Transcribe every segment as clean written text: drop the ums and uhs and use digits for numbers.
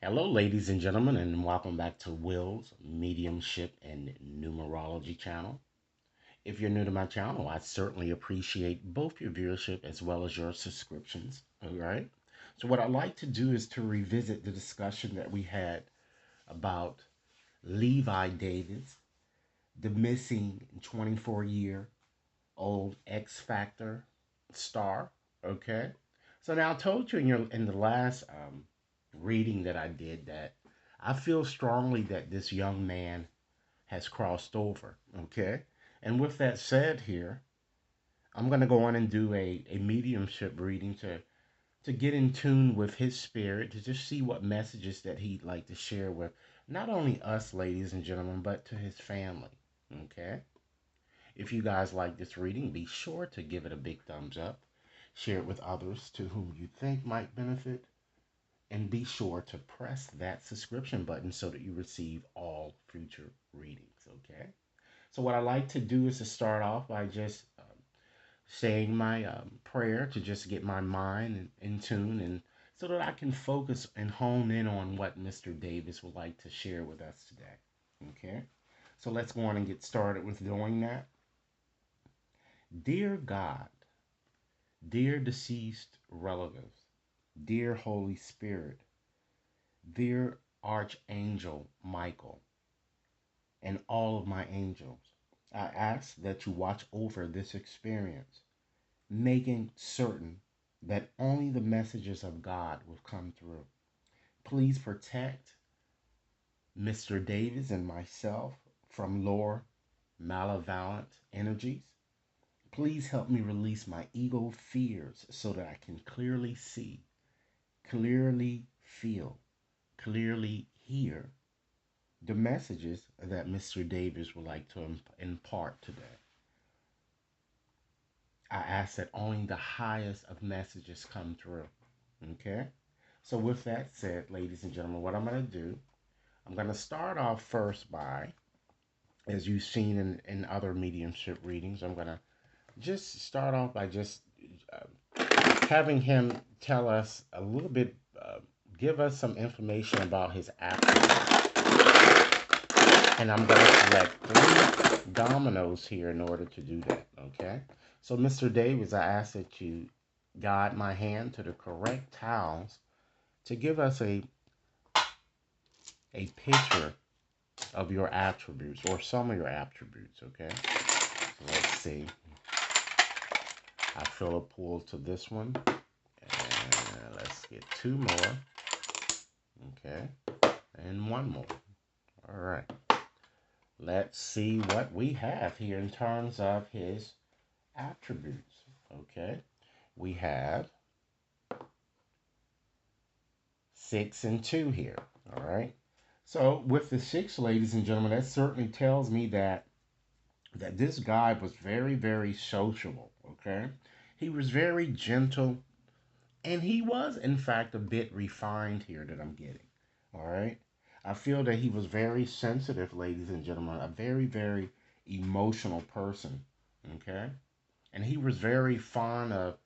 Hello, ladies and gentlemen, and welcome back to Will's Mediumship and Numerology channel. If you're new to my channel, I certainly appreciate both your viewership as well as your subscriptions. All right. So, what I'd like to do is to revisit the discussion that we had about Levi Davis, the missing 24-year-old X Factor star. Okay. So now I told you in the last reading that I did that I feel strongly that this young man has crossed over. Okay. And with that said here, I'm going to go on and do a mediumship reading to get in tune with his spirit, to just see what messages that he'd like to share with not only us, ladies and gentlemen, but to his family. Okay. If you guys like this reading, be sure to give it a big thumbs up, share it with others to whom you think might benefit, and be sure to press that subscription button so that you receive all future readings. Okay. So, what I like to do is to start off by just saying my prayer to just get my mind in tune and so that I can focus and hone in on what Mr. Davis would like to share with us today. Okay. So, let's go on and get started with doing that. Dear God, dear deceased relatives, dear Holy Spirit, dear Archangel Michael, and all of my angels, I ask that you watch over this experience, making certain that only the messages of God will come through. Please protect Mr. Davis and myself from lower malevolent energies. Please help me release my ego fears so that I can clearly see, clearly feel, clearly hear the messages that Mr. Davis would like to impart today. I ask that only the highest of messages come through. Okay? So, with that said, ladies and gentlemen, what I'm going to do, I'm going to start off first by, as you've seen in other mediumship readings, I'm going to just start off by just having him tell us a little bit, give us some information about his attributes. And I'm going to select 3 dominoes here in order to do that, okay? So, Mr. Davis, I ask that you guide my hand to the correct tiles to give us a picture of your attributes or some of your attributes, okay? So let's see. I feel a pull to this one. And let's get 2 more. Okay. And 1 more. All right. Let's see what we have here in terms of his attributes. Okay. We have 6 and 2 here. All right. So with the 6, ladies and gentlemen, that certainly tells me that this guy was very, very sociable. Okay. He was very gentle, and he was, in fact, a bit refined here that I'm getting. All right. I feel that he was very sensitive, ladies and gentlemen, a very, very emotional person. Okay. And he was very fond of,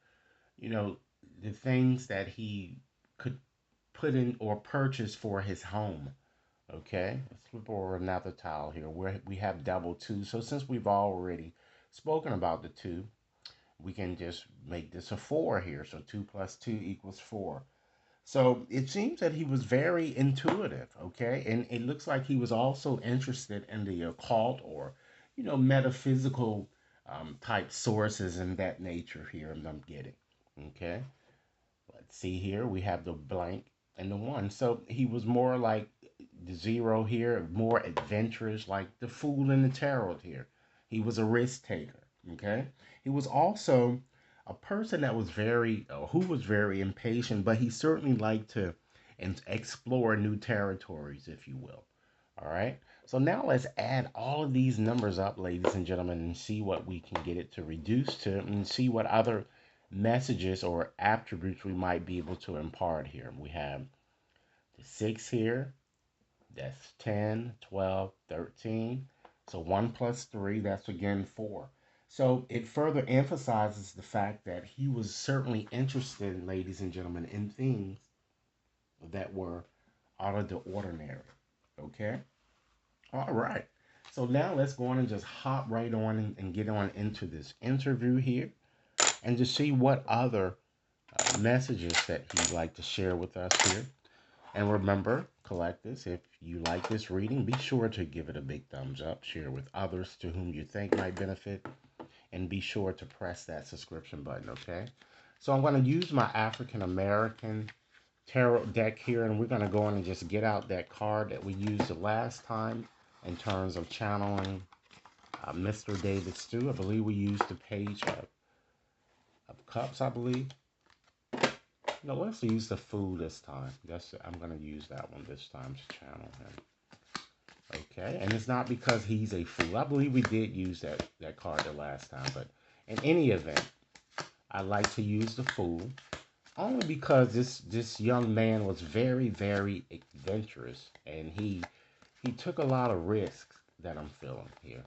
you know, the things that he could put in or purchase for his home. Okay. Let's flip over another tile here where we have double 2. So since we've already spoken about the 2, we can just make this a 4 here. So 2 plus 2 equals 4. So it seems that he was very intuitive, okay? And it looks like he was also interested in the occult or, metaphysical type sources and that nature here I'm getting, okay? Let's see here. We have the blank and the 1. So he was more like the 0 here, more adventurous, like the fool in the tarot here. He was a risk taker, okay? He was also a person that was who was very impatient, but he certainly liked to explore new territories, if you will. All right. So now let's add all of these numbers up, ladies and gentlemen, and see what we can get it to reduce to and see what other messages or attributes we might be able to impart here. We have the 6 here. That's 10, 12, 13. So 1 plus 3, that's again 4. So it further emphasizes the fact that he was certainly interested, ladies and gentlemen, in things that were out of the ordinary. Okay? All right. So now let's go on and just hop right on and get on into this interview here and just see what other messages that he'd like to share with us here. And remember, collectors, if you like this reading, be sure to give it a big thumbs up, share with others to whom you think might benefit, and be sure to press that subscription button, okay? So I'm going to use my African American tarot deck here, and we're going to go in and just get out that card that we used the last time in terms of channeling Mr. David Stew. I believe we used the Page of Cups, I believe. No, let's use the Fool this time. I'm going to use that one this time to channel him. Okay, and it's not because he's a fool. I believe we did use that card the last time, but in any event, I like to use the Fool only because this young man was very, very adventurous, and he took a lot of risks that I'm feeling here.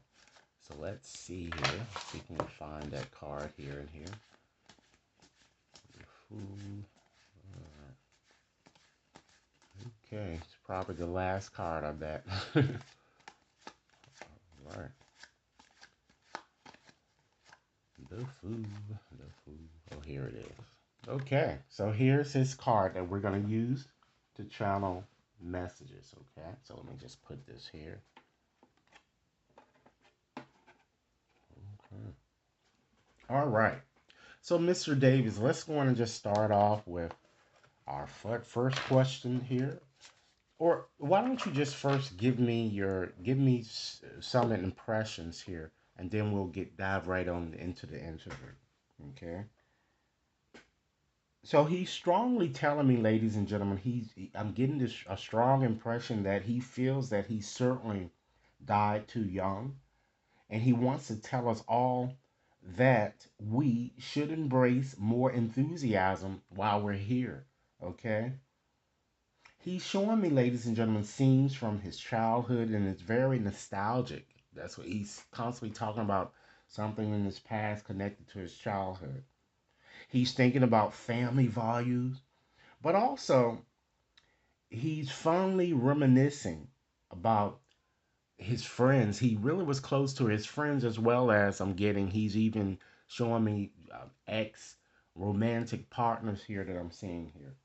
So let's see here. See if we can find that card here and here. The Fool. Okay, it's probably the last card, I bet. All right. The Fool. Oh, here it is. Okay, so here's his card that we're going to use to channel messages, okay? So let me just put this here. Okay. All right. So, Mr. Davis, let's go on and just start off with our first question here. Or why don't you just first give me some impressions here, and then we'll dive right on into the interview. Okay. So he's strongly telling me, ladies and gentlemen, I'm getting a strong impression that he feels that he certainly died too young, and he wants to tell us all that we should embrace more enthusiasm while we're here. Okay. He's showing me, ladies and gentlemen, scenes from his childhood, and it's very nostalgic. That's what he's constantly talking about, something in his past connected to his childhood. He's thinking about family values, but also he's fondly reminiscing about his friends. He really was close to his friends as well as he's even showing me ex romantic partners here that I'm seeing here.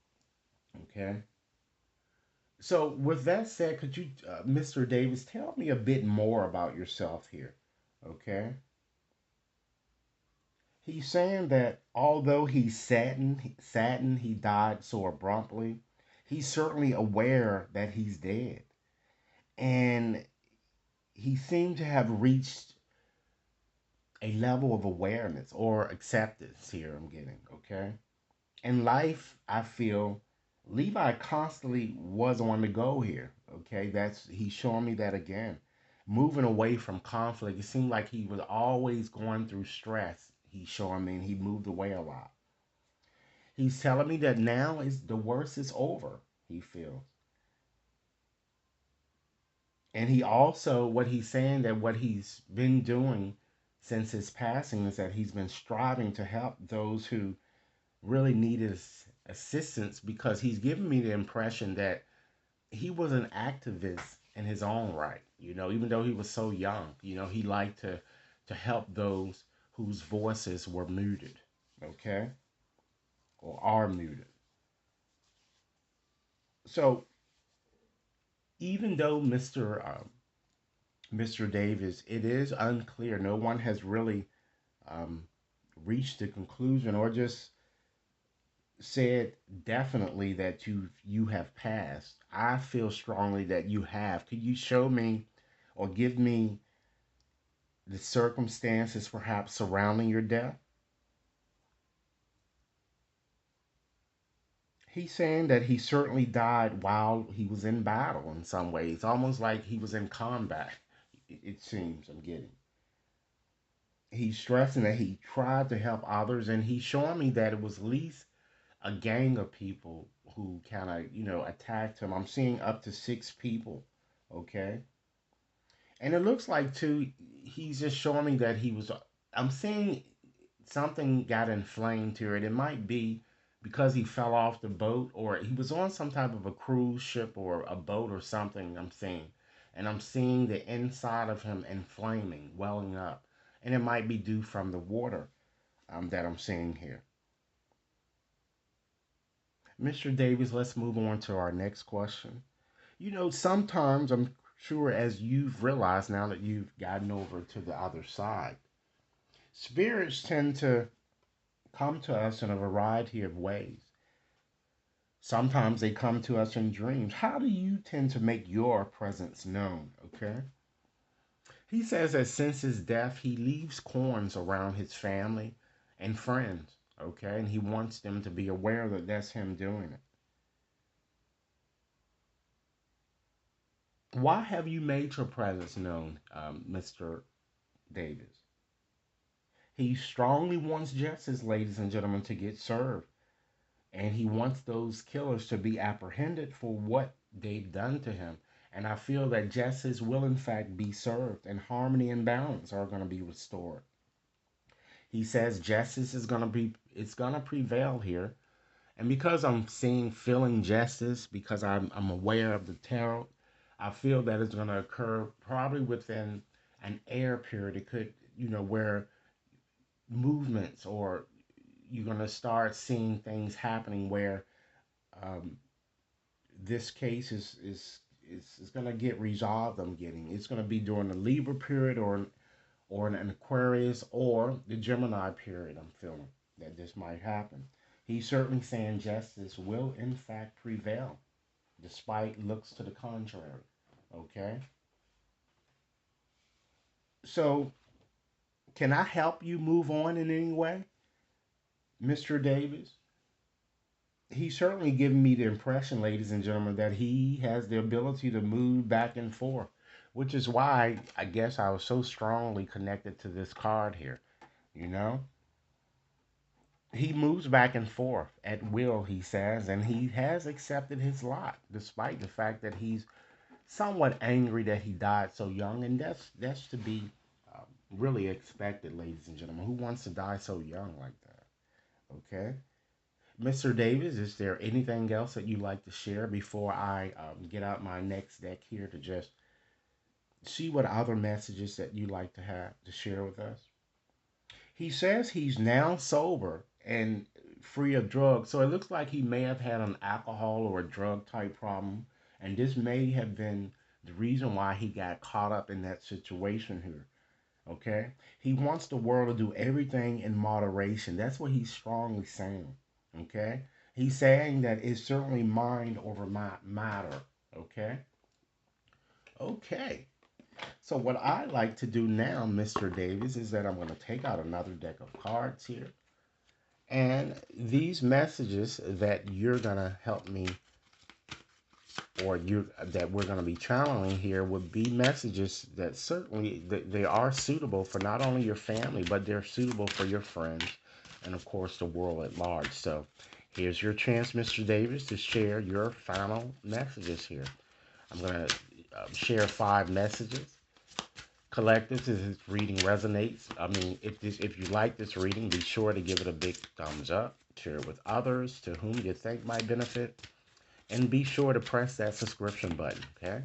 Okay. So, with that said, could you, Mr. Davis, tell me a bit more about yourself here? Okay. He's saying that although saddened he died so abruptly, he's certainly aware that he's dead. And he seemed to have reached a level of awareness or acceptance here, I'm getting, okay? In life, I feel Levi constantly was on the go here. Okay, he's showing me that again. Moving away from conflict, it seemed like he was always going through stress. He's showing me, and he moved away a lot. He's telling me that now is the worst is over. He feels, and he also what he's saying that what he's been doing since his passing is that he's been striving to help those who really need his assistance because he's given me the impression that he was an activist in his own right. Even though he was so young, he liked to help those whose voices were muted, okay, or are muted. So even though Mr. Davis, it is unclear. No one has really um, reached a conclusion or just said definitely that you have passed. I feel strongly that you have. Could you show me or give me the circumstances perhaps surrounding your death? He's saying that he certainly died while he was in battle in some ways, almost like he was in combat. It seems I'm getting. He's stressing that he tried to help others, and he's showing me that it was at least a gang of people who kind of, attacked him. I'm seeing up to 6 people, okay? And it looks like, too, he's just showing me that I'm seeing something got inflamed here. And it might be because he fell off the boat, or he was on some type of a cruise ship or a boat or something, I'm seeing. And I'm seeing the inside of him inflaming, welling up. And it might be due from the water that I'm seeing here. Mr. Davis, let's move on to our next question. Sometimes I'm sure, as you've realized now that you've gotten over to the other side, spirits tend to come to us in a variety of ways. Sometimes they come to us in dreams. How do you tend to make your presence known? Okay. He says that since his death, he leaves corns around his family and friends. Okay. And he wants them to be aware that that's him doing it. Why have you made your presence known, Mr. Davis? He strongly wants justice, ladies and gentlemen, to get served. And he wants those killers to be apprehended for what they've done to him. And I feel that justice will in fact be served, and harmony and balance are going to be restored. He says justice is going to be, it's going to prevail here. And because I'm feeling justice, because I'm aware of the tarot, I feel that it's going to occur probably within an air period. It could, where movements, or you're going to start seeing things happening where um, this case is going to get resolved. It's going to be during the Libra period, or an Aquarius, or the Gemini period. I'm feeling that this might happen. He's certainly saying justice will in fact prevail, despite looks to the contrary. Okay, so can I help you move on in any way, Mr. Davis? He's certainly given me the impression, ladies and gentlemen, that he has the ability to move back and forth, which is why I guess I was so strongly connected to this card here. You know, he moves back and forth at will, he says, and he has accepted his lot, despite the fact that he's somewhat angry that he died so young, and that's to be really expected, ladies and gentlemen. Who wants to die so young like that? Okay. Mr. Davis, is there anything else that you'd like to share before I get out my next deck here to just see what other messages that you'd like to have to share with us? He says he's now sober and free of drugs, so it looks like he may have had an alcohol or a drug type problem, and this may have been the reason why he got caught up in that situation here. Okay, he wants the world to do everything in moderation. That's what he's strongly saying. Okay, he's saying that it's certainly mind over matter. Okay, okay. So what I like to do now, Mr. Davis, is that I'm going to take out another deck of cards here, and these messages that you're going to help me, or you that we're going to be channeling here, would be messages that certainly they are suitable for not only your family, but they're suitable for your friends, and of course the world at large. So here's your chance, Mr. Davis, to share your final messages here. I'm going to share 5 messages. Collectives, if this reading resonates, if you like this reading, be sure to give it a big thumbs up. Share it with others to whom you think might benefit, and be sure to press that subscription button. Okay,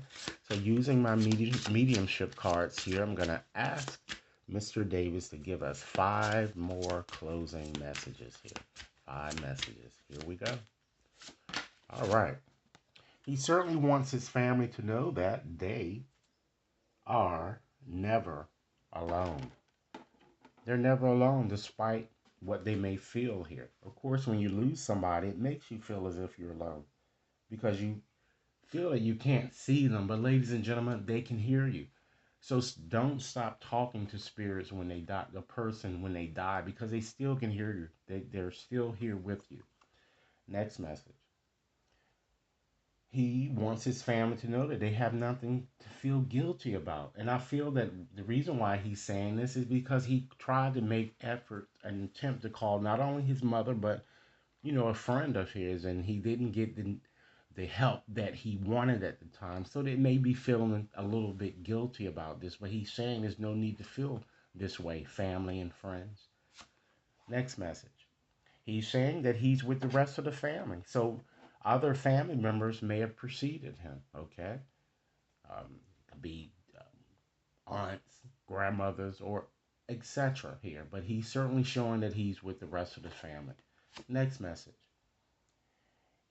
so using my mediumship cards here, I'm going to ask Mr. Davis to give us 5 more closing messages here. 5 messages. Here we go. All right. He certainly wants his family to know that they are never alone. They're never alone, despite what they may feel here. Of course, when you lose somebody, it makes you feel as if you're alone, because you feel that you can't see them, but ladies and gentlemen, they can hear you. So don't stop talking to spirits when they die, the person when they die, because they still can hear you. They're still here with you. Next message. He wants his family to know that they have nothing to feel guilty about. And I feel that the reason why he's saying this is because he tried to make effort and attempt to call not only his mother, but a friend of his, and he didn't get the help that he wanted at the time. So they may be feeling a little bit guilty about this, but he's saying there's no need to feel this way, family and friends. Next message. He's saying that he's with the rest of the family. So other family members may have preceded him, okay? Could be aunts, grandmothers, or etc. here, but he's certainly showing that he's with the rest of the family. Next message.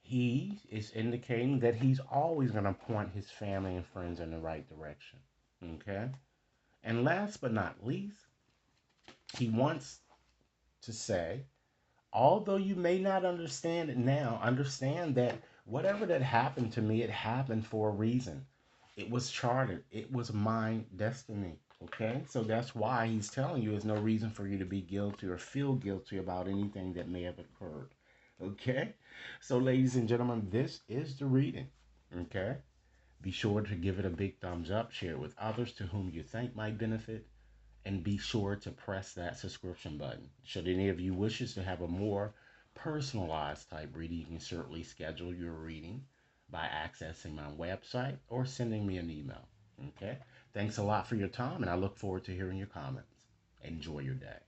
He is indicating that he's always going to point his family and friends in the right direction. Okay? And last but not least, he wants to say, although you may not understand it now, understand that whatever that happened to me, it happened for a reason. It was charted, it was my destiny. Okay? So that's why he's telling you there's no reason for you to be guilty or feel guilty about anything that may have occurred. Okay? So, ladies and gentlemen, this is the reading. Okay? Be sure to give it a big thumbs up, share it with others to whom you think might benefit, and be sure to press that subscription button. Should any of you wishes to have a more personalized type reading, you can certainly schedule your reading by accessing my website or sending me an email. Okay? Thanks a lot for your time, and I look forward to hearing your comments. Enjoy your day.